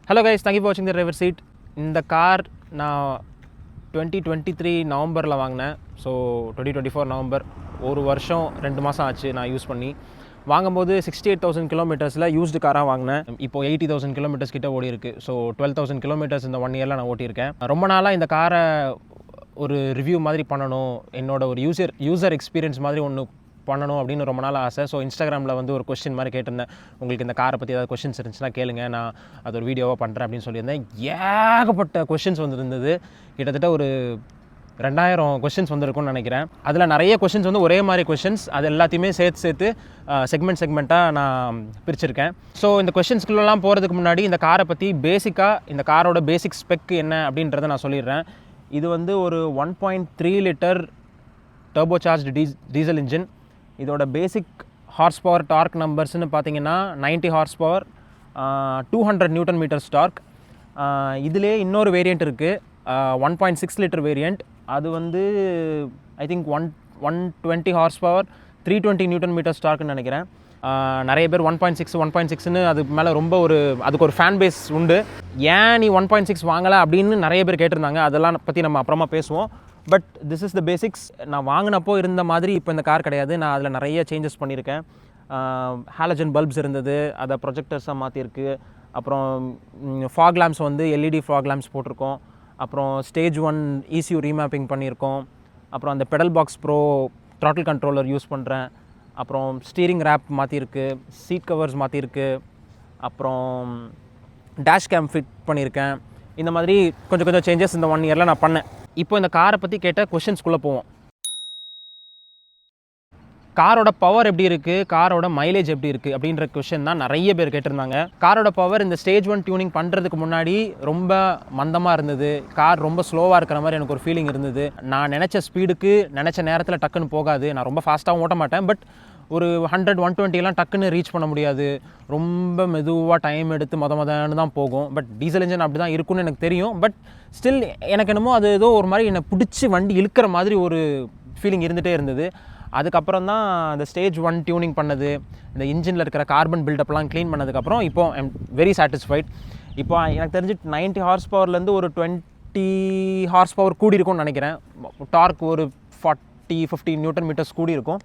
Hello guys, thank you for watching the driver seat. இந்த car நான் 2023 நவம்பரில் வாங்கினேன். ஸோ 2024 நவம்பர், ஒரு வருஷம் 2 மாதம் ஆச்சு நான் யூஸ் பண்ணி. வாங்கும்போது 68,000 கிலோமீட்டர்ஸில் யூஸ்டு காராக வாங்கினேன். இப்போது 80,000 கிலோமீட்டர்ஸ் கிட்ட ஓடி இருக்குது. ஸோ 12,000 கிலோமீட்டர்ஸ் இந்த 1 இயரில் நான் ஓட்டியிருக்கேன். ரொம்ப நாளாக இந்த காரை ஒரு ரிவ்யூ மாதிரி பண்ணணும், என்னோட ஒரு யூசர் எக்ஸ்பீரியன்ஸ் மாதிரி ஒன்று பண்ணணும் அப்படின்னு ரொம்ப நாள் ஆசை. ஸோ இன்ஸ்டாகிராமில் வந்து ஒரு கொஸ்டின் மாதிரி கேட்டிருந்தேன், உங்களுக்கு இந்த காரை பற்றி ஏதாவது கொஸ்டின்ஸ் இருந்துச்சுன்னா கேளுங்க, நான் அது ஒரு வீடியோவாக பண்ணுறேன் அப்படின்னு சொல்லியிருந்தேன். ஏகப்பட்ட கொஸ்டின்ஸ் வந்துருந்தது, கிட்டத்தட்ட ஒரு 2000 கொஸ்டின்ஸ் வந்துருக்கும்னு நினைக்கிறேன். அதில் நிறைய கொஸ்டின்ஸ் வந்து ஒரே மாதிரி கொஸ்டின்ஸ், அது எல்லாத்தையுமே சேர்த்து செக்மெண்ட்டாக நான் பிரிச்சிருக்கேன். ஸோ இந்த கொஸ்டின்ஸ்குள்ளெல்லாம் போகிறதுக்கு முன்னாடி இந்த காரை பற்றி பேசிக்காக இந்த காரோட பேசிக் ஸ்பெக் என்ன அப்படின்றத நான் சொல்லிடுறேன். இது வந்து ஒரு 1.3 litre turbo charge diesel engine. இதோட பேசிக் ஹார்ஸ் பவர் டார்க் நம்பர்ஸ்னு பார்த்தீங்கன்னா 90 horse power, 200 newton metres torque. இதிலே இன்னொரு வேரியண்ட் இருக்குது, 1.6 லிட்டர் வேரியண்ட். அது வந்து I think 120 horse power, 320 newton metres டார்க்னு நினைக்கிறேன். நிறைய பேர் 1.6ன்னு அது மேலே ரொம்ப அதுக்கு ஒரு ஃபேன் பேஸ் உண்டு. ஏன் நீ 1.6 வாங்கலை அப்படின்னு நிறைய பேர் கேட்டிருந்தாங்க. அதெல்லாம் பற்றி நம்ம அப்புறமா பேசுவோம். But this is the basics. நான் வாங்கினப்போ இருந்த மாதிரி இப்போ இந்த கார் கிடையாது. நான் அதில் நிறைய சேஞ்சஸ் பண்ணியிருக்கேன். ஹாலஜன் பல்ப்ஸ் இருந்தது, அதை ப்ரொஜெக்டர்ஸாக மாற்றிருக்கு. அப்புறம் ஃபாக் லேம்ப்ஸ் வந்து எல்இடி ஃபாக் லேம்ப்ஸ் போட்டிருக்கோம். அப்புறம் ஸ்டேஜ் 1 ECU ரீமேப்பிங் பண்ணியிருக்கோம். அப்புறம் அந்த pedal box bro throttle controller use பண்ணுறேன். அப்புறம் ஸ்டீரிங் ரேப் மாற்றிருக்கு, சீட் கவர்ஸ் மாற்றிருக்கு. அப்புறம் டேஷ் கேம் ஃபிட் பண்ணியிருக்கேன். இந்த மாதிரி கொஞ்சம் சேஞ்சஸ் இந்த 1 இயரில் நான் பண்ணேன். இப்போ இந்த காரை பற்றி கேட்ட கொஷின்ஸ்குள்ளே போவோம். காரோட பவர் எப்படி இருக்குது, காரோட மைலேஜ் எப்படி இருக்குது அப்படின்ற கொஷின் தான் நிறைய பேர் கேட்டிருந்தாங்க. காரோட பவர் இந்த ஸ்டேஜ் 1 டியூனிங் பண்ணுறதுக்கு முன்னாடி ரொம்ப மந்தமாக இருந்தது. கார் ரொம்ப ஸ்லோவாக இருக்கிற மாதிரி எனக்கு ஒரு ஃபீலிங் இருந்தது. நான் நினச்ச ஸ்பீடுக்கு நினச்ச நேரத்தில் டக்குன்னு போகாது. நான் ரொம்ப ஃபாஸ்ட்டாகவும் ஓட்ட மாட்டேன், பட் ஒரு 100-120 டக்குன்னு ரீச் பண்ண முடியாது. ரொம்ப மெதுவாக டைம் எடுத்து மொதன்னு தான் போகும். பட் டீசல் இன்ஜின் அப்படி தான் இருக்குன்னு எனக்கு தெரியும். பட் ஸ்டில் எனக்கு என்னமோ அது ஏதோ ஒரு மாதிரி என்னை பிடிச்சி வண்டி இழுக்கிற மாதிரி ஒரு ஃபீலிங் இருந்துகிட்டே இருந்தது. அதுக்கப்புறம் தான் இந்த ஸ்டேஜ் 1 டியூனிங் பண்ணது, இந்த இன்ஜினில் இருக்கிற கார்பன் பில்டப்லாம் க்ளீன் பண்ணதுக்கப்புறம் இப்போ ஐ எம் வெரி சாட்டிஸ்ஃபைட். இப்போ எனக்கு தெரிஞ்சு 90 ஹார்ஸ் பவர்லேருந்து ஒரு 20 ஹார்ஸ் பவர் கூடி இருக்கும்னு நினைக்கிறேன். டார்க் ஒரு 40-50 நியூட்டன் மீட்டர்ஸ் கூடி இருக்கும்.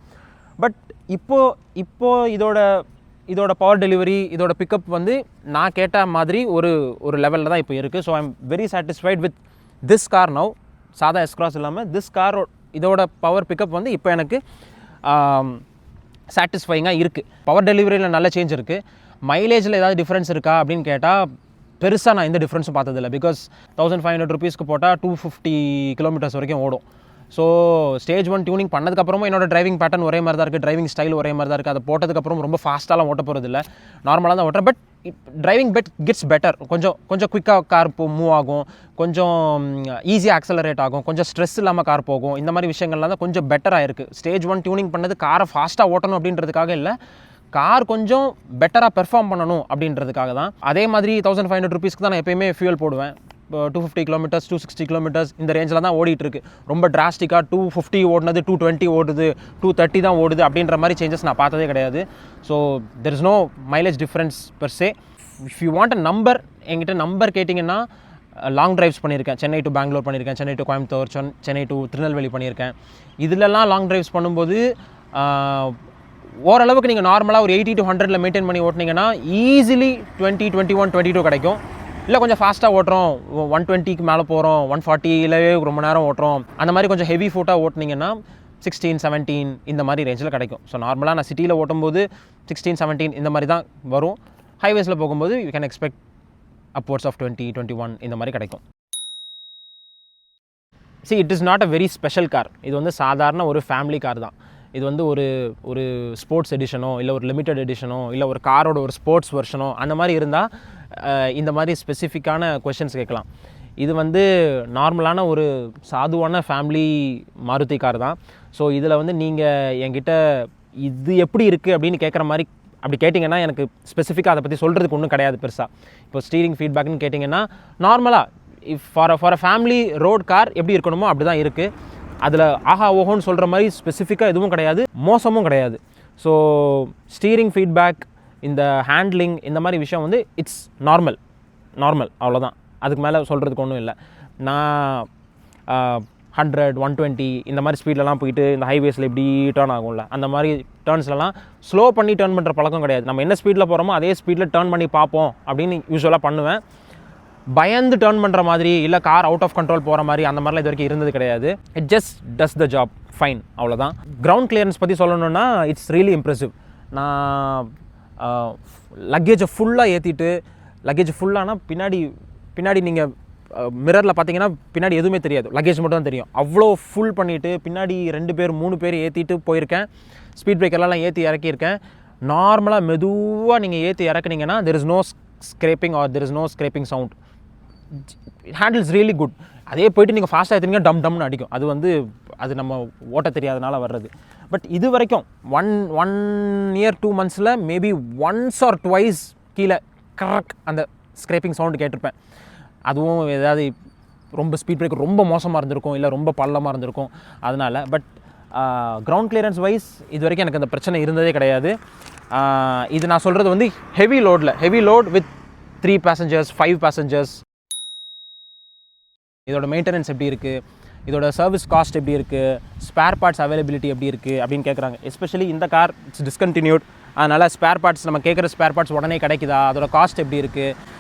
பட் இப்போது இதோட பவர் டெலிவரி, இதோட பிக்கப் வந்து நான் கேட்ட மாதிரி ஒரு லெவலில் தான் இப்போ இருக்குது. So I am very satisfied with this car now. சாதா எஸ்க்ராஸ் இல்லாமல் திஸ் கார் இதோட பவர் பிக்கப் வந்து இப்போ எனக்கு சாட்டிஸ்ஃபைங்காக இருக்குது. பவர் டெலிவரியில் நல்ல சேஞ்ச் இருக்குது. மைலேஜில் ஏதாவது டிஃப்ரென்ஸ் இருக்கா அப்படின்னு கேட்டால் பெருசாக நான் எந்த டிஃப்ரென்ஸும் பார்த்ததில்லை. பிகாஸ் 1500 ருபீஸ்க்கு போட்டால் 250 கிலோமீட்டர்ஸ் வரைக்கும் ஓடும். ஸோ ஸ்டேஜ் 1 டியூனிங் பண்ணதுக்கப்புறமும் என்னோட டிரைவிங் பேட்டர்ன் ஒரே மாதிரி தான் இருக்குது, டிரைவிங் ஸ்டைல் ஒரே மாதிரி தான் இருக்குது. அதை போட்டதுக்கப்புறம் ரொம்ப ஃபாஸ்ட்டாலாம் ஓட்ட போகிறது இல்லை, நார்மலாக தான் ஓட்டுறேன். But driving gets better. கொஞ்சம் குயிக்காக கார் மூவ் ஆகும், கொஞ்சம் ஈஸியாக ஆக்சலரேட் ஆகும், கொஞ்சம் ஸ்ட்ரெஸ் இல்லாமல் கார் போகும். இந்த மாதிரி விஷயங்கள்லாம் தான் கொஞ்சம் பெட்டராக இருக்குது. ஸ்டேஜ் 1 டியூனிங் பண்ணது காரை ஃபாஸ்ட்டாக ஓட்டணும் அப்படின்றதுக்காக இல்லை, கார் கொஞ்சம் பெட்டராக பெர்ஃபார்ம் பண்ணணும் அப்படின்றதுக்காக தான். அதே மாதிரி 1500 ருபீஸ்க்கு தான் நான் எப்போயுமே ஃபியூல் போடுவேன். 250 கிலோமீட்டர்ஸ், 260 கிலோமீட்டர்ஸ் இந்த ரேஞ்சில் தான் ஓடிட்டுருக்கு. ரொம்ப டிராஸ்டிக்காக 250 ஓடுனது 220 ஓடுது, 230 தான் ஓடுது அப்படின்ற மாதிரி சேஞ்சஸ் நான் பார்த்ததே கிடையாது. So there is no mileage difference per se. If you want a number, என்கிட்ட நம்பர் கேட்டிங்கன்னா லாங் ட்ரைவ்ஸ் பண்ணியிருக்கேன். சென்னை டு பெங்களூர் பண்ணியிருக்கேன், சென்னை டு கோயம்புத்தூர், சென்னை டு திருநெல்வேலி பண்ணியிருக்கேன். இதிலெல்லாம் லாங் ட்ரைவ்ஸ் பண்ணும்போது ஓரளவுக்கு நீங்கள் நார்மலாக ஒரு 80 to 100 மெயின்டைன் பண்ணி ஓட்டினீங்கன்னா ஈஸிலி 20, 21, 22 கிடைக்கும். இல்லை கொஞ்சம் ஃபாஸ்ட்டாக ஓட்டுறோம், 120க்கு மேலே போகிறோம், 140லே ரொம்ப நேரம் ஓட்டுறோம், அந்த மாதிரி கொஞ்சம் ஹெவி ஃபுட்டாக ஓட்டினீங்கன்னா 16, 17 இந்த மாதிரி ரேஞ்சில் கிடைக்கும். ஸோ நார்மலாக நான் சிட்டியில் ஓட்டும்போது 16, 17 இந்த மாதிரி தான் வரும். ஹைவேஸில் போகும்போது you can expect upwards of 20, 21 இந்த மாதிரி கிடைக்கும். It is not a very special car. இது வந்து சாதாரண ஒரு ஃபேமிலி கார் தான். இது வந்து ஒரு ஸ்போர்ட்ஸ் எடிஷனோ இல்லை ஒரு லிமிட்டட் எடிஷனோ இல்லை ஒரு காரோட ஒரு ஸ்போர்ட்ஸ் வெர்ஷனோ அந்த மாதிரி இருந்தால் இந்த மாதிரி ஸ்பெசிஃபிக்கான கொஷின்ஸ் கேட்கலாம். இது வந்து நார்மலான ஒரு சாதுவான ஃபேமிலி மாருதி கார் தான். ஸோ இதில் வந்து நீங்கள் என்கிட்ட இது எப்படி இருக்குது அப்படின்னு கேட்குற மாதிரி அப்படி கேட்டிங்கன்னா எனக்கு ஸ்பெசிஃபிக்காக அதை பற்றி சொல்கிறதுக்கு ஒன்றும் கிடையாது பெருசாக. இப்போ ஸ்டீரிங் ஃபீட்பேக்னு கேட்டிங்கன்னா நார்மலாக for a family road car எப்படி இருக்கணுமோ அப்படி தான் இருக்குது. அதில் ஆஹா ஓஹோன்னு சொல்கிற மாதிரி ஸ்பெசிஃபிக்காக எதுவும் கிடையாது, மோசமும் கிடையாது. ஸோ ஸ்டீரிங் ஃபீட்பேக், இந்த ஹேண்ட்லிங், இந்த மாதிரி விஷயம் வந்து இட்ஸ் நார்மல். நார்மல், அவ்வளோதான். அதுக்கு மேலே சொல்கிறதுக்கு ஒன்றும் இல்லை. நான் 100, 120 இந்த மாதிரி ஸ்பீட்லலாம் போயிட்டு இந்த ஹைவேஸில் இப்படி டேர்ன் ஆகும்ல, அந்த மாதிரி டேர்ன்ஸ்லலாம் ஸ்லோ பண்ணி டேர்ன் பண்ணுற பழக்கம் கிடையாது. நம்ம என்ன ஸ்பீடில் போகிறோமோ அதே ஸ்பீடில் டேர்ன் பண்ணி பார்ப்போம் அப்படின்னு யூஸ்வலாக பண்ணுவேன். பயந்து டேர்ன் பண்ணுற மாதிரி இல்லை கார் அவுட் ஆஃப் கண்ட்ரோல் போகிற மாதிரி அந்த மாதிரிலாம் இது வரைக்கும் இருந்தது கிடையாது. It just does the job fine, அவ்வளோதான். கிரவுண்ட் கிளியரன்ஸ் பற்றி சொல்லணுன்னா இட்ஸ் ரியலி இம்ப்ரெசிவ். நான் லக்கேஜை ஃபுல்லாக ஏற்றிட்டு, லக்கேஜ் ஃபுல்லானா பின்னாடி நீங்கள் மிரரில் பார்த்தீங்கன்னா பின்னாடி எதுவுமே தெரியாது, லக்கேஜ் மட்டும் தான் தெரியும். அவ்வளோ ஃபுல் பண்ணிவிட்டு பின்னாடி 2 பேர் 3 பேர் ஏற்றிட்டு போயிருக்கேன். ஸ்பீட் பிரேக்கர்லாம் ஏற்றி இறக்கியிருக்கேன். நார்மலாக மெதுவாக நீங்கள் ஏற்றி இறக்குனீங்கன்னா there is no scraping or there is no scraping sound. Handles really good. அதே போய்ட்டு நீங்கள் ஃபாஸ்ட்டாக ஏற்றுனீங்க டம்னு அடிக்கும். அது நம்ம ஓட்ட தெரியாதனால வர்றது. பட் இது வரைக்கும் 1 year 2 months maybe once R twice கீழே கரெக்ட் அந்த ஸ்க்ரேப்பிங் சவுண்டு கேட்டிருப்பேன். அதுவும் ஏதாவது ரொம்ப ஸ்பீட் பிரேக் ரொம்ப மோசமாக இருந்திருக்கும், இல்லை ரொம்ப பள்ளமாக இருந்திருக்கும் அதனால். பட் கிரவுண்ட் கிளியரன்ஸ் வைஸ் இது வரைக்கும் எனக்கு அந்த பிரச்சனை இருந்ததே கிடையாது. இது நான் சொல்கிறது வந்து heavy load with 3 passengers 5 passengers. இதோட மெயின்டெனன்ஸ் எப்படி இருக்குது, இதோட சர்வீஸ் காஸ்ட் எப்படி இருக்குது, ஸ்பேர் பார்ட்ஸ் அவைலபிலிட்டி எப்படி இருக்குது அப்படின்னு கேட்குறாங்க. எஸ்பெஷலி இந்த கார் இட்ஸ் டிஸ்கண்டினியூட், அதனால் ஸ்பேர் பார்ட்ஸ் நம்ம கேட்குற ஸ்பேர் பார்ட்ஸ் உடனே கிடைக்குதா, அதோட காஸ்ட் எப்படி இருக்குது.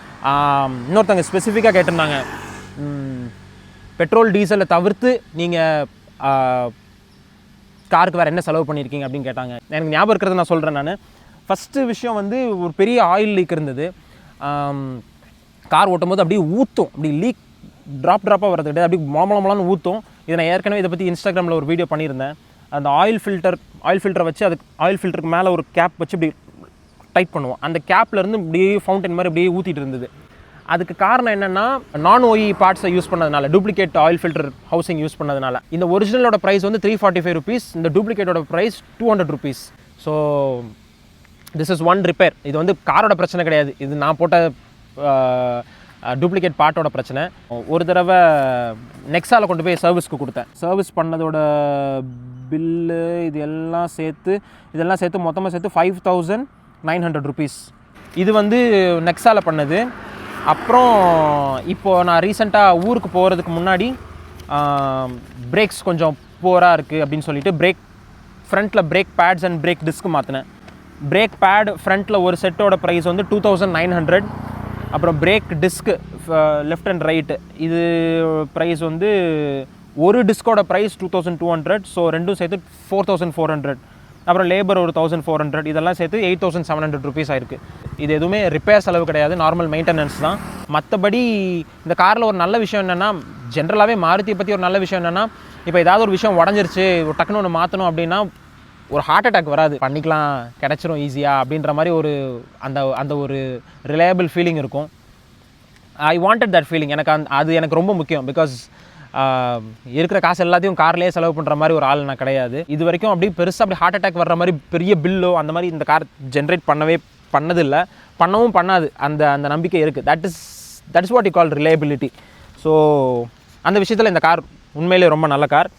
இன்னொருத்தவங்க ஸ்பெசிஃபிக்காக கேட்டிருந்தாங்க, பெட்ரோல் டீசலை தவிர்த்து நீங்கள் காருக்கு வேறு என்ன செலவு பண்ணியிருக்கீங்க அப்படின்னு கேட்டாங்க. எனக்கு ஞாபகம் இருக்கிறத நான் சொல்கிறேன். நான் ஃபஸ்ட்டு விஷயம் வந்து ஒரு பெரிய ஆயில் லீக் இருந்தது. கார் ஓட்டும் போது அப்படியே ஊற்றும், அப்படி லீக் ட்ராப்பாக வரது கிடையாது, அப்படி மொளமொளமொளன்னு ஊற்றும். இதை நான் ஏற்கனவே இதை பற்றி இன்ஸ்டாகிராமில் ஒரு வீடியோ பண்ணியிருந்தேன். அந்த ஆயில் ஃபில்டரை வச்சு அதுக்கு ஆயில் ஃபில்டருக்கு மேலே ஒரு கேப் வச்சு இப்படி டைட் பண்ணுவோம். அந்த கேப்லேருந்து இப்படியே ஃபவுண்டன் மாதிரி அப்படியே ஊற்றிட்டு இருந்தது. அதுக்கு காரணம் என்னென்னா நான் ஓஇ பார்ட்ஸை யூஸ் பண்ணதுனால, duplicate oil filter housing use பண்ணதுனால. இந்த ஒரிஜினலோட ப்ரைஸ் வந்து 345 rupees, இந்த டூப்ளிகேட்டோட price 200 rupees. So this is one repair. இது வந்து காரோட பிரச்சனை கிடையாது, இது நான் போட்ட டூப்ளிகேட் பார்ட்டோட பிரச்சனை. ஒரு தடவை நெக்ஸாவில் கொண்டு போய் சர்வீஸ்க்கு கொடுத்தேன். சர்வீஸ் பண்ணதோட பில்லு இதெல்லாம் சேர்த்து மொத்தமாக சேர்த்து 5900 rupees. இது வந்து நெக்ஸாவில் பண்ணது. அப்புறம் இப்போது நான் ரீசெண்டாக ஊருக்கு போகிறதுக்கு முன்னாடி பிரேக்ஸ் கொஞ்சம் போராக இருக்குது அப்படின்னு சொல்லிட்டு ஃப்ரண்ட்டில் break bats and break disc மாற்றினேன். பிரேக் பேட் ஃப்ரண்ட்டில் ஒரு செட்டோட ப்ரைஸ் வந்து 2900. அப்புறம் break disc left and right இது ப்ரைஸ் வந்து ஒரு டிஸ்கோட ப்ரைஸ் 2200. ஸோ ரெண்டும் சேர்த்து 4400. அப்புறம் லேபர் ஒரு 1400. இதெல்லாம் சேர்த்து 8700 rupees ஆயிருக்கு. இது எதுவுமே ரிப்பேர் செலவு கிடையாது, நார்மல் மெயின்டெனன்ஸ் தான். மற்றபடி இந்த காரில் ஒரு நல்ல விஷயம் என்னென்னா, ஜென்ரலாகவே மாருதியை பற்றி ஒரு நல்ல விஷயம் என்னென்னா, இப்போ ஏதாவது ஒரு விஷயம் உடஞ்சிருச்சு, ஒரு டக்குன்னு ஒன்று மாற்றணும் அப்படின்னா ஒரு ஹார்ட் அட்டாக் வராது, பண்ணிக்கலாம், கிடச்சிரும் ஈஸியாக அப்படின்ற மாதிரி ஒரு அந்த ஒரு ரிலையபிள் ஃபீலிங் இருக்கும். I wanted that feeling. அது எனக்கு ரொம்ப முக்கியம். பிகாஸ் இருக்கிற காசு எல்லாத்தையும் கார்லேயே செலவு பண்ணுற மாதிரி ஒரு ஆள் நான் கிடையாது. இது வரைக்கும் அப்படி பெருசாக அப்படி ஹார்ட் அட்டாக் வர்ற மாதிரி பெரிய பில்லோ அந்த மாதிரி இந்த கார் ஜென்ரேட் பண்ணதில்லை, பண்ணவும் பண்ணாது. அந்த நம்பிக்கை இருக்குது. That is what you call reliability. So அந்த விஷயத்தில் இந்த கார் உண்மையிலே ரொம்ப நல்ல கார்.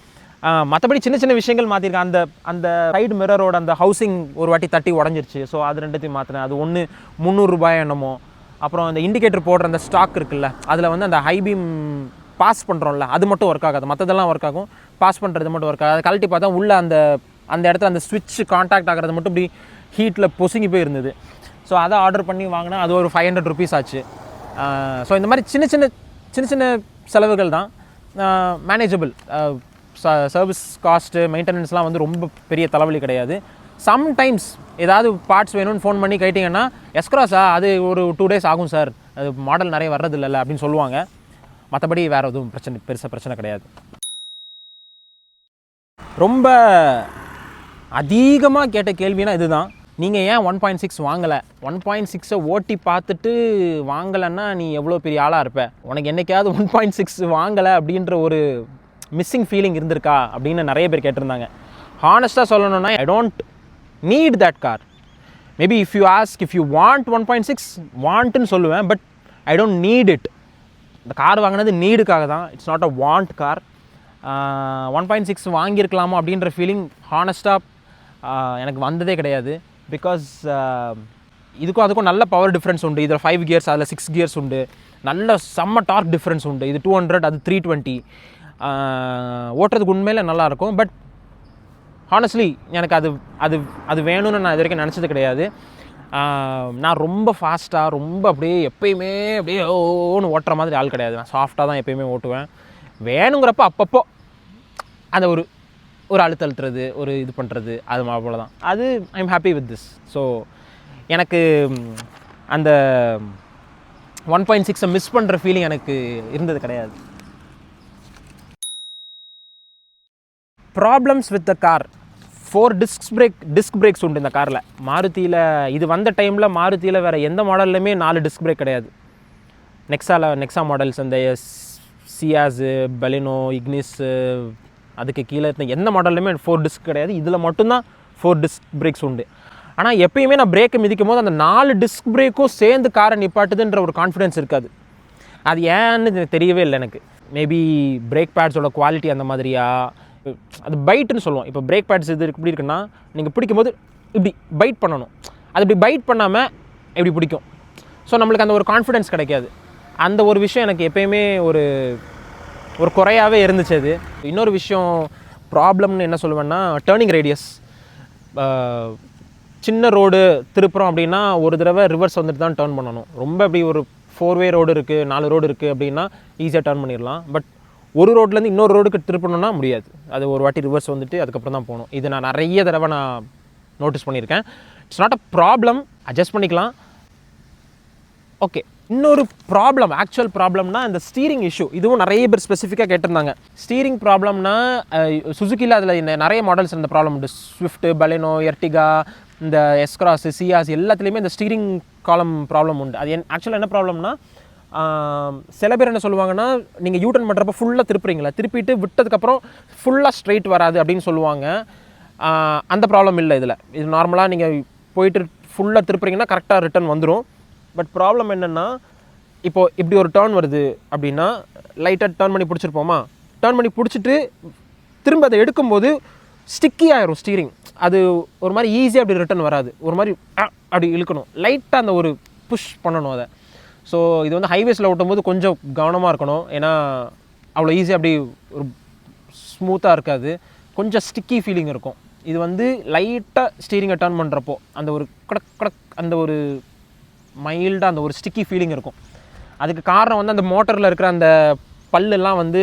மற்றபடி சின்ன விஷயங்கள் மாற்றிருக்கேன். அந்த சைடு மிரரோட அந்த ஹவுசிங் ஒரு வாட்டி தட்டி உடஞ்சிருச்சு. ஸோ அது ரெண்டுத்தையும் மாற்றினேன். அது ஒன்று 300 ரூபாய் என்னமோ. அப்புறம் அந்த இண்டிகேட்டர் போடுற அந்த ஸ்டாக் இருக்குல்ல, அதில் வந்து அந்த ஹைபீம் பாஸ் பண்ணுறோம்ல, அது மட்டும் ஒர்க் ஆகாது, மற்றதெல்லாம் ஒர்க் ஆகும். பாஸ் பண்ணுறது மட்டும் ஒர்க் ஆகாது. அதை கழட்டி பார்த்தா உள்ளே அந்த இடத்துல அந்த ஸ்விட்ச் கான்டாக்ட் ஆகிறது மட்டும் இப்படி ஹீட்டில் பொசுங்கி போய் இருந்தது. ஸோ அதை ஆர்டர் பண்ணி வாங்கினா அது ஒரு 500 rupees ஆச்சு. ஸோ இந்த மாதிரி சின்ன செலவுகள் தான், மேனேஜபிள். சர்வீஸ் காஸ்ட்டு மெயின்டெனன்ஸ்லாம் வந்து ரொம்ப பெரிய தலைவலி கிடையாது. சம்டைம்ஸ் ஏதாவது பார்ட்ஸ் வேணும்னு ஃபோன் பண்ணி கேட்டிங்கன்னா, எஸ்க்ராஸா அது ஒரு 2 days ஆகும் சார், அது மாடல் நிறைய வர்றது இல்லைல்ல அப்படின்னு சொல்லுவாங்க. மற்றபடி வேறு எதுவும் பெருசாக பிரச்சனை கிடையாது. ரொம்ப அதிகமாக கேட்ட கேள்வினா இதுதான், நீங்கள் ஏன் 1.6 வாங்கலை? 1.6 ஓட்டி பார்த்துட்டு வாங்கலைன்னா நீ எவ்வளோ பெரிய ஆளாக இருப்ப? உனக்கு என்றைக்காவது 1.6 வாங்கலை அப்படின்ற ஒரு மிஸ்ஸிங் ஃபீலிங் இருந்திருக்கா அப்படின்னு நிறைய பேர் கேட்டிருந்தாங்க. ஹானஸ்ட்டாக சொல்லணும்னா, I don't need that car. Maybe if you ask if you want 1.6 வாண்ட்டுன்னு சொல்லுவேன், but I don't need it. இந்த கார் வாங்கினது நீடுக்காக தான், it's not a want car. 1.6 வாங்கியிருக்கலாமா அப்படின்ற ஃபீலிங் ஹானஸ்ட்டாக எனக்கு வந்ததே கிடையாது. பிகாஸ் இதுக்கும் அதுக்கும் நல்ல பவர் டிஃப்ரென்ஸ் உண்டு. இதில் 5 கியர்ஸ், அதில் 6 கியர்ஸ் உண்டு. நல்ல செம்ம டார்க் டிஃப்ரென்ஸ் உண்டு. இது 200, அது 320. ஓட்டுறதுக்கு உண்மையில நல்லாயிருக்கும். பட் ஹானஸ்ட்லி எனக்கு அது அது அது வேணும்னு நான் இது வரைக்கும் நினச்சது கிடையாது. நான் ரொம்ப ஃபாஸ்ட்டாக, ரொம்ப அப்படியே எப்பயுமே அப்படியே ஓன்னு ஓட்டுற மாதிரி ஆள் கிடையாது. நான் சாஃப்டாக தான் எப்பயுமே ஓட்டுவேன். வேணுங்கிறப்ப அப்பப்போ அந்த ஒரு அழுத்தழுத்துறது, ஒரு இது பண்ணுறது, அது போல தான். அது I am happy with this. So எனக்கு அந்த 1.6 மிஸ் பண்ணுற ஃபீலிங் எனக்கு இருந்தது கிடையாது. Problems with the car. 4 disk breaks உண்டு இந்த காரில். மாருதியில் இது வந்த டைமில் மாருதியில் வேறு எந்த மாடல்லையுமே 4 டிஸ்க் பிரேக் கிடையாது. நெக்ஸா மாடல்ஸ், அந்த சியாஸு, பலினோ, இக்னிஸு, அதுக்கு கீழே இருந்த எந்த மாடல்லையுமே 4 டிஸ்க் கிடையாது. இதில் மட்டும்தான் 4 டிஸ்க் பிரேக்ஸ் உண்டு. ஆனால் எப்பயுமே நான் பிரேக்கை மிதிக்கும் போது அந்த 4 டிஸ்க் பிரேக்கும் சேர்ந்து காரை நிப்பாட்டுதுன்ற ஒரு கான்ஃபிடென்ஸ் இருக்காது. அது ஏன்னு தெரியவே இல்லை எனக்கு. மேபி பிரேக் பேட்ஸோட குவாலிட்டி அந்த மாதிரியா, அது பைட்டுன்னு சொல்லுவோம். இப்போ பிரேக் பேட்ஸ் இது எப்படி இருக்குன்னா, நீங்கள் பிடிக்கும்போது இப்படி பைட் பண்ணணும். அது இப்படி பைட் பண்ணாமல் எப்படி பிடிக்கும். ஸோ நம்மளுக்கு அந்த ஒரு கான்ஃபிடென்ஸ் கிடைக்காது. அந்த ஒரு விஷயம் எனக்கு எப்பயுமே ஒரு குறையாகவே இருந்துச்சு. அது இன்னொரு விஷயம் ப்ராப்ளம்னு என்ன சொல்லுவேன்னா, டேர்னிங் ரேடியஸ். சின்ன ரோடு திருப்புறோம் அப்படின்னா ஒரு தடவை ரிவர்ஸ் வந்துட்டு தான் டேர்ன் பண்ணணும். ரொம்ப அப்படி ஒரு 4-வே ரோடு இருக்குது, 4 ரோடு இருக்குது அப்படின்னா ஈஸியாக டேர்ன் பண்ணிடலாம். பட் ஒரு ரோட்லேருந்து இன்னொரு ரோடுக்கு திருப்பணும்னா முடியாது. அது ஒரு வாட்டி ரிவர்ஸ் வந்துட்டு அதுக்கப்புறம் தான் போகணும். இது நான் நிறைய தடவை நான் நோட்டீஸ் பண்ணியிருக்கேன். It's not a problem, adjust பண்ணிக்கலாம். ஓகே, இன்னொரு ப்ராப்ளம், ஆக்சுவல் ப்ராப்ளம்னா இந்த ஸ்டீரிங் இஷ்யூ. இதுவும் நிறைய பேர் ஸ்பெசிஃபிக்காக கேட்டிருந்தாங்க. ஸ்டீரிங் ப்ராப்ளம்னா சுசுக்கியில் அதில் நிறைய மாடல்ஸ் இந்த ப்ராப்ளம் உண்டு. ஸ்விஃப்ட், பலினோ, எர்டிகா, இந்த எஸ்கிராஸ், சியாஸ் எல்லாத்துலேயுமே இந்த ஸ்டீரிங் காலம் ப்ராப்ளம் உண்டு. அது ஆக்சுவலாக என்ன ப்ராப்ளம்னா, சில பேர் என்ன சொல்லுவாங்கன்னா, நீங்கள் யூட்டர்ன் பண்ணுறப்ப ஃபுல்லாக திருப்புறீங்களா, திருப்பிட்டு விட்டதுக்கப்புறம் ஃபுல்லாக ஸ்ட்ரைட் வராது அப்படின்னு சொல்லுவாங்க. அந்த ப்ராப்ளம் இல்லை இதில். இது நார்மலாக நீங்கள் போயிட்டு ஃபுல்லாக திருப்புறீங்கன்னா கரெக்டாக ரிட்டர்ன் வந்துடும். பட் ப்ராப்ளம் என்னென்னா, இப்போது இப்படி ஒரு டேர்ன் வருது அப்படின்னா லைட்டாக டேர்ன் பண்ணி பிடிச்சிருப்போமா, டேர்ன் பண்ணி பிடிச்சிட்டு திரும்ப அதை எடுக்கும்போது ஸ்டிக்கி ஆயிரும் ஸ்டீரிங். அது ஒரு மாதிரி ஈஸியாக அப்படி ரிட்டர்ன் வராது. ஒரு மாதிரி அப்படி இழுக்கணும், லைட்டாக அந்த ஒரு புஷ் பண்ணணும் அதை. ஸோ இது வந்து ஹைவேஸில் ஓட்டும்போது கொஞ்சம் கவனமாக இருக்கணும். ஏன்னா அவ்வளோ ஈஸியாக அப்படி ஒரு ஸ்மூத்தாக இருக்காது, கொஞ்சம் ஸ்டிக்கி ஃபீலிங் இருக்கும். இது வந்து லைட்டாக ஸ்டீரிங்கை டேர்ன் பண்ணுறப்போ அந்த ஒரு கடக் அந்த ஒரு மைல்டாக அந்த ஒரு ஸ்டிக்கி ஃபீலிங் இருக்கும். அதுக்கு காரணம் வந்து அந்த மோட்டரில் இருக்கிற அந்த பல்லெல்லாம் வந்து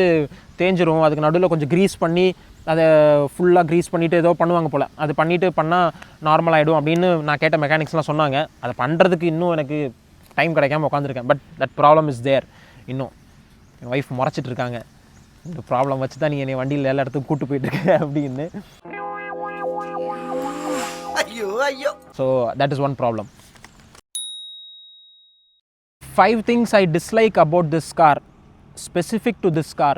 தேஞ்சிரும். அதுக்கு நடுவில் கொஞ்சம் க்ரீஸ் பண்ணி அதை ஃபுல்லாக க்ரீஸ் பண்ணிவிட்டு ஏதோ பண்ணுவாங்க போல். அது பண்ணிவிட்டு பண்ணால் நார்மல் ஆகிடும் அப்படின்னு நான் கேட்ட மெக்கானிக்ஸ்லாம் சொன்னாங்க. அதை பண்ணுறதுக்கு இன்னும் எனக்கு டைம் கிடைக்காம உட்காந்துருக்கேன். But that problem is there. இன்னும் என் ஒய்ஃப் முறைச்சிட்டு இருக்காங்க, இந்த ப்ராப்ளம் வச்சு தான் நீ என்னை வண்டியில் எல்லா இடத்துக்கும் கூப்பிட்டு போயிட்டுருக்க அப்படின்னு. So that is one problem. 5 things I dislike about this car, specific to this car.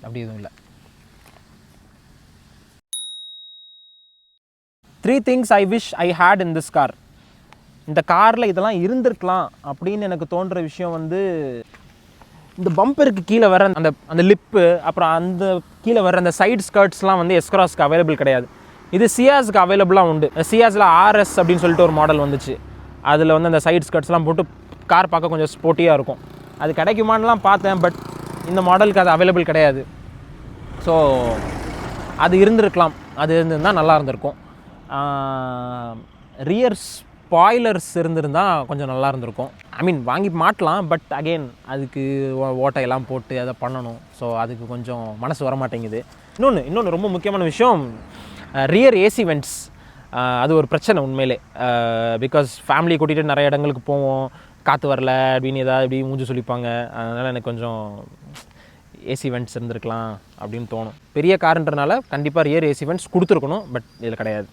அப்படி எதுவும் இல்லை. 3 things I wish I had in this car. இந்த காரில் இதெல்லாம் இருந்திருக்கலாம் அப்படின்னு எனக்கு தோன்ற விஷயம் வந்து, இந்த பம்பருக்கு கீழே வர அந்த லிப்பு, அப்புறம் அந்த கீழே வர அந்த சைடு ஸ்கர்ட்ஸ்லாம் வந்து எஸ்கிராஸ்க்கு அவைலபிள் கிடையாது. இது சியாஸுக்கு அவைலபிளாக உண்டு. சியாஸில் ஆர்எஸ் அப்படின்னு சொல்லிட்டு ஒரு மாடல் வந்துச்சு. அதில் வந்து அந்த சைடு ஸ்கர்ட்ஸ்லாம் போட்டு கார் பார்க்க கொஞ்சம் ஸ்போர்ட்டியாக இருக்கும். அது கிடைக்குமான்லாம் பார்த்தேன், பட் இந்த மாடலுக்கு அது அவைலபிள் கிடையாது. ஸோ அது இருந்திருக்கலாம், அது இருந்திருந்தால் நல்லா இருந்திருக்கும். ரியர் ஸ்பாய்லர்ஸ் இருந்திருந்தால் கொஞ்சம் நல்லா இருந்திருக்கும். ஐ மீன் வாங்கி மாட்டலாம், பட் அகெயின் அதுக்கு ஓட்டையெல்லாம் போட்டு அதை பண்ணணும். ஸோ அதுக்கு கொஞ்சம் மனசு வர மாட்டேங்குது. இன்னொன்று ரொம்ப முக்கியமான விஷயம், ரியர் ஏசி வென்ட்ஸ். அது ஒரு பிரச்சனை உண்மையிலே. பிகாஸ் ஃபேமிலியை கூட்டிகிட்டு நிறைய இடங்களுக்கு போவோம், காற்று வரல அப்படின்னு ஏதாவது இப்படி மூஞ்சி சொல்லிப்பாங்க. அதனால் எனக்கு கொஞ்சம் ஏசி வென்ட்ஸ் இருந்திருக்கலாம் அப்படின்னு தோணும். பெரிய காருன்றனால கண்டிப்பாக ரியர் ஏசி வென்ட்ஸ் கொடுத்துருக்கணும், பட் இதில் கிடையாது.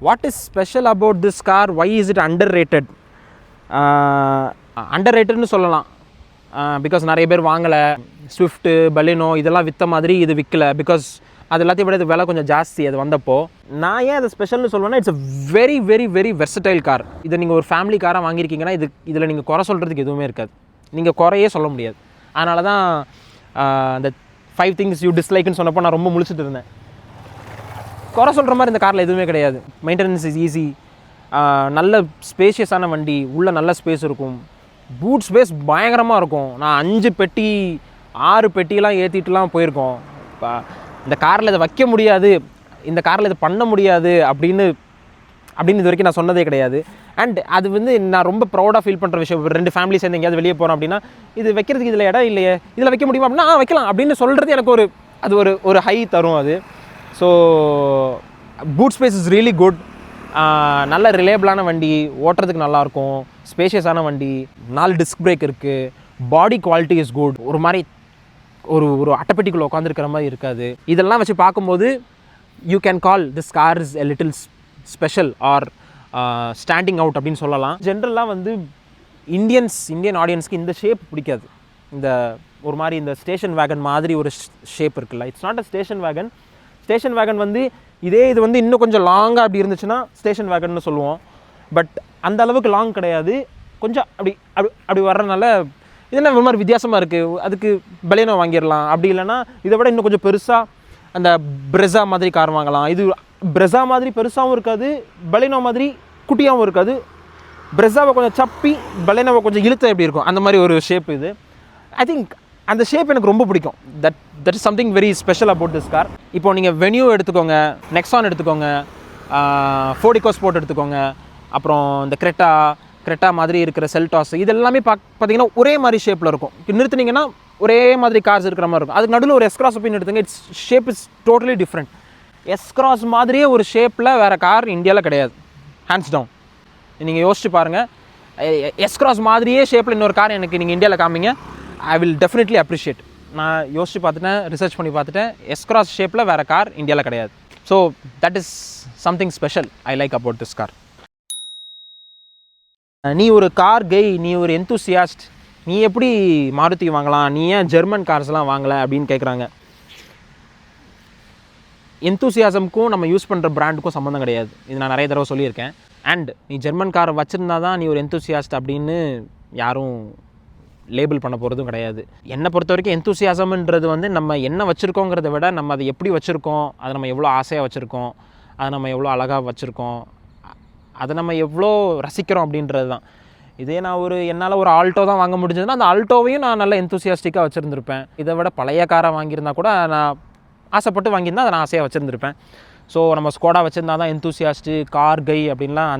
What is special about this car? Why is it under rated? Under ரேட்டட்னு சொல்லலாம். பிகாஸ் நிறைய பேர் வாங்கலை. ஸ்விஃப்ட்டு, பலினோ இதெல்லாம் விற்ற மாதிரி இது விற்கலை. பிகாஸ் அது எல்லாத்தையும் விட இது விலை கொஞ்சம் ஜாஸ்தி அது வந்தப்போ. நான் ஏன் அதை ஸ்பெஷல்னு சொல்லுவேன்னா, it's a very very very versatile car. இதை நீங்கள் ஒரு ஃபேமிலி காராக வாங்கியிருக்கீங்கன்னா இதில் நீங்கள் குறை சொல்கிறதுக்கு எதுவுமே இருக்காது. நீங்கள் குறையே சொல்ல முடியாது. அதனால தான் அந்த 5 திங்ஸ் யூ டிஸ்லைக்னு சொன்னப்போ நான் ரொம்ப முழிச்சிட்டு இருந்தேன். குறை சொல்கிற மாதிரி இந்த காரில் எதுவுமே கிடையாது. Maintenance is easy. நல்ல ஸ்பேஷியஸான வண்டி, உள்ள நல்ல ஸ்பேஸ் இருக்கும். பூட் ஸ்பேஸ் பயங்கரமாக இருக்கும். நான் 5 பெட்டி 6 பெட்டிலாம் ஏற்றிட்டுலாம் போயிருக்கோம். இப்போ இந்த காரில் இதை வைக்க முடியாது, இந்த காரில் இதை பண்ண முடியாது அப்படின்னு இது வரைக்கும் நான் சொன்னதே கிடையாது. அண்ட் அது வந்து நான் ரொம்ப ப்ரௌடாக ஃபீல் பண்ணுற விஷயம். 2 ஃபேமிலி சேர்ந்து எங்கேயாவது வெளியே போகிறோம் அப்படின்னா, இது வைக்கிறதுக்கு இதில் இடம் இல்லையே, இதில் வைக்க முடியுமா அப்படின்னா வைக்கலாம் அப்படின்னு சொல்கிறது எனக்கு ஒரு ஹை தரும் அது. So boot space is really good. நல்ல ரிலேபிளான வண்டி, ஓட்டுறதுக்கு நல்லாயிருக்கும், ஸ்பேஷியஸான வண்டி, 4 டிஸ்க் பிரேக் இருக்குது, பாடி குவாலிட்டி இஸ் குட். ஒரு மாதிரி ஒரு அட்டைப்பெட்டிக்குள்ளே உட்காந்துருக்கிற மாதிரி இருக்காது. இதெல்லாம் வச்சு பார்க்கும்போது you can call this car is a little special are standing out அப்படின்னு சொல்லலாம். ஜென்ரலாக வந்து இந்தியன் ஆடியன்ஸ்க்கு இந்த ஷேப் பிடிக்காது. இந்த ஒரு மாதிரி இந்த ஸ்டேஷன் வேகன் மாதிரி ஒரு ஷேப் இருக்குல்ல, it's not a station wagon. Station wagon வந்து இது வந்து இன்னும் கொஞ்சம் லாங்காக அப்படி இருந்துச்சுன்னா ஸ்டேஷன் வேகன்னு சொல்லுவோம். பட் அந்த அளவுக்கு லாங் கிடையாது, கொஞ்சம் அப்படி வர்றதுனால இதெல்லாம் ஒரு மாதிரி வித்தியாசமாக இருக்குது. அதுக்கு பலேனோ வாங்கிடலாம். அப்படி இல்லைன்னா இதை விட இன்னும் கொஞ்சம் பெருசாக அந்த பிரெஸா மாதிரி கார் வாங்கலாம். இது பிரெஸா மாதிரி பெருசாகவும் இருக்காது, பலேனோ மாதிரி குட்டியாகவும் இருக்காது. பிரெஸாவை கொஞ்சம் சப்பி பலேனோவை கொஞ்சம் இழுத்த எப்படி இருக்கும் அந்த மாதிரி ஒரு ஷேப் இது. ஐ திங்க் அந்த ஷேப் எனக்கு ரொம்ப பிடிக்கும். That is something very special about this car. இப்போ நீங்கள் வென்யூ எடுத்துக்கோங்க, நெக்ஸான் எடுத்துக்கோங்க, ஃபோர்ட் EcoSport எடுத்துக்கோங்க, அப்புறம் இந்த கிரெட்டா மாதிரி இருக்கிற செல்டாஸ், இது எல்லாமே பார்த்தீங்கன்னா ஒரே மாதிரி ஷேப்பில் இருக்கும். நிறுத்துனீங்கன்னா ஒரே மாதிரி கார்ஸ் இருக்கிற மாதிரி இருக்கும். அதுக்கு நடுவில் ஒரு எஸ்க்ராஸ் ஒப்பின்னு எடுத்துங்க, it's shape is totally different. S Cross மாதிரியே ஒரு ஷேப்பில் வேறு கார் இந்தியாவில் கிடையாது, ஹேண்ட்ஸ் டவுன். நீங்கள் யோசிச்சு பாருங்கள், எஸ்க்ராஸ் மாதிரியே ஷேப்பில் இன்னொரு கார் எனக்கு நீங்கள் இந்தியாவில் காமிங்க, ஐ வில் டெஃபினெட்லி அப்ரிஷியேட். நான் யோசிச்சு பார்த்துட்டேன், ரிசர்ச் பண்ணி பார்த்துட்டேன், எஸ்க்ராஸ் ஷேப்பில் வேறு கார் இந்தியாவில் கிடையாது. So that is something special I like about this car. நீ ஒரு கார் கை, நீ ஒரு எந்தூசியாஸ்ட், நீ எப்படி மாருதி வாங்கலாம், நீ ஏன் ஜெர்மன் கார்ஸ்லாம் வாங்கலை அப்படின்னு கேட்குறாங்க. எந்தூசியாசமுக்கும் நம்ம யூஸ் பண்ணுற பிராண்டுக்கும் சம்மந்தம் கிடையாது. இது நான் நிறைய தடவை சொல்லியிருக்கேன். அண்ட் நீ ஜெர்மன் காரை வச்சுருந்தா தான் நீ ஒரு எந்தூசியாஸ்ட் அப்படின்னு யாரும் லேபிள் பண்ண போகிறதும் கிடையாது. என்னை பொறுத்த வரைக்கும் எந்தூசியாசம்ன்றது வந்து நம்ம என்ன வச்சுருக்கோங்கிறத விட நம்ம அதை எப்படி வச்சுருக்கோம், அதை நம்ம எவ்வளோ ஆசையாக வச்சுருக்கோம், அதை நம்ம எவ்வளோ அழகாக வச்சுருக்கோம், அதை நம்ம எவ்வளோ ரசிக்கிறோம் அப்படின்றது தான். இதே நான் என்னால் ஒரு ஆல்டோ தான் வாங்க முடிஞ்சதுன்னா அந்த ஆல்டோவையும் நான் நல்ல எந்தூசியாஸ்டிக்காக வச்சுருந்துருப்பேன். இதை விட பழைய காரை வாங்கியிருந்தா கூட நான் ஆசைப்பட்டு வாங்கியிருந்தா அதை நான் ஆசையாக வச்சுருந்துருப்பேன். ஸோ நம்ம ஸ்கோடா வச்சுருந்தா தான் எந்தூசியாஸ்ட்டு, கார் கை அப்படின்லாம்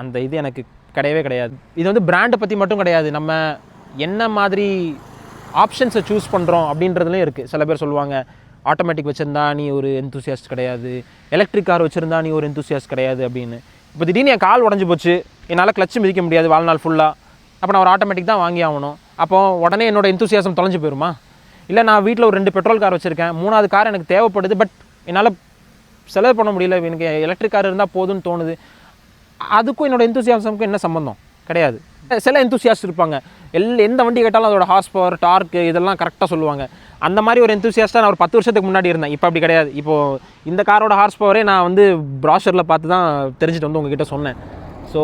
அந்த இது எனக்கு கிடையவே கிடையாது. இது வந்து பிராண்டை பற்றி மட்டும் கிடையாது, நம்ம என்ன மாதிரி ஆப்ஷன்ஸை சூஸ் பண்ணுறோம் அப்படின்றதுலேயும் இருக்குது. சில பேர் சொல்லுவாங்க ஆட்டோமேட்டிக் வச்சுருந்தா நீ ஒரு எந்தூசியாஸ்ட் கிடையாது, எலக்ட்ரிக் கார் வச்சுருந்தா நீ ஒரு எந்தூசியாஸ்ட் கிடையாது அப்படின்னு. இப்போ திடீர்னு என் கால் உடஞ்சி போச்சு, என்னால் கிளச்சு மிதிக்க முடியாது வாழ்நாள் ஃபுல்லாக, அப்போ நான் ஒரு ஆட்டோமேட்டிக் தான் வாங்கி ஆகணும். அப்போ உடனே என்னோடய எந்தூசியாசம் தொலைஞ்சு போயிடுமா? இல்லை நான் வீட்டில் ஒரு 2 பெட்ரோல் கார் வச்சுருக்கேன், 3ஆவது கார் எனக்கு தேவைப்படுது, பட் என்னால் செலவு பண்ண முடியல, எனக்கு எலக்ட்ரிக் கார் இருந்தால் போதும்னு தோணுது, அதுக்கும் என்னோடய எந்தூசியாசமுக்கும் என்ன சம்பந்தம்? கிடையாது. சில எந்தூசியாஸ்ட் இருப்பாங்க, எந்த வண்டி கேட்டாலும் அதோட ஹார்ஸ் பவர், டார்க்கு இதெல்லாம் கரெக்டாக சொல்லுவாங்க. அந்த மாதிரி ஒரு எந்தூசியாஸ்ட்டாக நான் ஒரு 10 வருஷத்துக்கு முன்னாடி இருந்தேன். இப்போ அப்படி கிடையாது. இப்போது இந்த காரோட ஹார்ஸ் பவரே நான் வந்து ப்ராஷரில் பார்த்து தான் தெரிஞ்சுட்டு வந்து உங்ககிட்ட சொன்னேன். So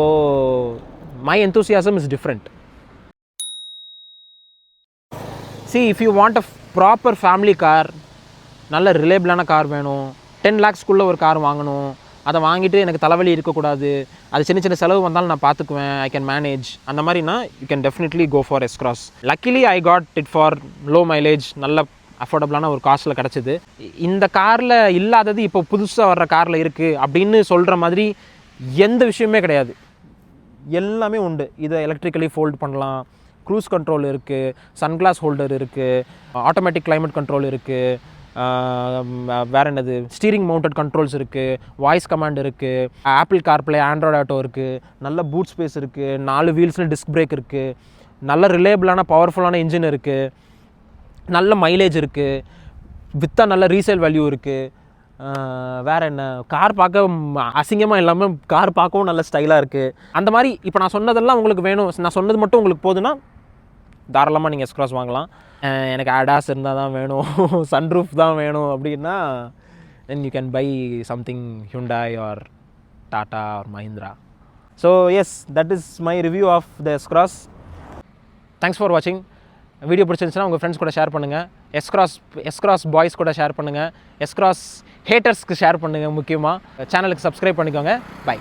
my enthusiasm is different. See, if you want a proper family car, நல்ல ரிலேபிளான கார் வேணும், 10 lakhsக்குள்ளே ஒரு கார் வாங்கணும், அதை வாங்கிட்டு எனக்கு தலைவலி இருக்கக்கூடாது, அது சின்ன சின்ன செலவு வந்தாலும் நான் பார்த்துக்குவேன், ஐ கேன் மேனேஜ், அந்த மாதிரினா you can definitely go for S Cross. Luckily I got it for low mileage, நல்ல அஃபோர்டபுளான ஒரு காஸ்ட்டில் கிடச்சிது. இந்த காரில் இல்லாதது இப்போ புதுசாக வர்ற காரில் இருக்குது அப்படின்னு சொல்கிற மாதிரி எந்த விஷயமே கிடையாது. எல்லாமே உண்டு. இதை எலக்ட்ரிக்கலி ஃபோல்ட் பண்ணலாம், க்ரூஸ் கண்ட்ரோல் இருக்குது, சன்கிளாஸ் ஹோல்டர் இருக்குது, ஆட்டோமேட்டிக் கிளைமேட் கண்ட்ரோல் இருக்குது, வேறு என்னது, ஸ்டீரிங் மவுண்டட் கண்ட்ரோல்ஸ் இருக்குது, வாய்ஸ் கமாண்ட் இருக்குது, ஆப்பிள் கார்ப்ளே, ஆண்ட்ராய்டு ஆட்டோ இருக்குது, நல்ல பூட் ஸ்பேஸ் இருக்குது, 4 வீல்ஸில் டிஸ்க் பிரேக் இருக்குது, நல்ல ரிலேபிளான பவர்ஃபுல்லான இன்ஜின் இருக்குது, நல்ல மைலேஜ் இருக்குது, வித்தா நல்ல ரீசேல் வேல்யூ இருக்குது. வேறு என்ன, கார் பார்க்க அசிங்கமாக இல்லாமல் கார் பார்க்கவும் நல்ல ஸ்டைலாக இருக்குது. அந்த மாதிரி இப்போ நான் சொன்னதெல்லாம் உங்களுக்கு வேணும், நான் சொன்னது மட்டும் உங்களுக்கு போதுன்னா தாராளமாக நீங்கள் எஸ்க்ராஸ் வாங்கலாம். எனக்கு ADAS இருந்தால் தான் வேணும், சன்ரூஃப் தான் வேணும் அப்படின்னா then you can buy something Hyundai or Tata or Mahindra. So yes, that is my review of the S-Cross. Thanks for watching. Video பிடிச்சிருந்துச்சுன்னா உங்கள் ஃப்ரெண்ட்ஸ் கூட ஷேர் பண்ணுங்கள். எஸ்கிராஸ் பாய்ஸ் கூட ஷேர் பண்ணுங்கள். எஸ்கிராஸ் ஹேட்டர்ஸ்க்கு ஷேர் பண்ணுங்கள். முக்கியமாக சேனலுக்கு சப்ஸ்கிரைப் பண்ணிக்கோங்க. பை.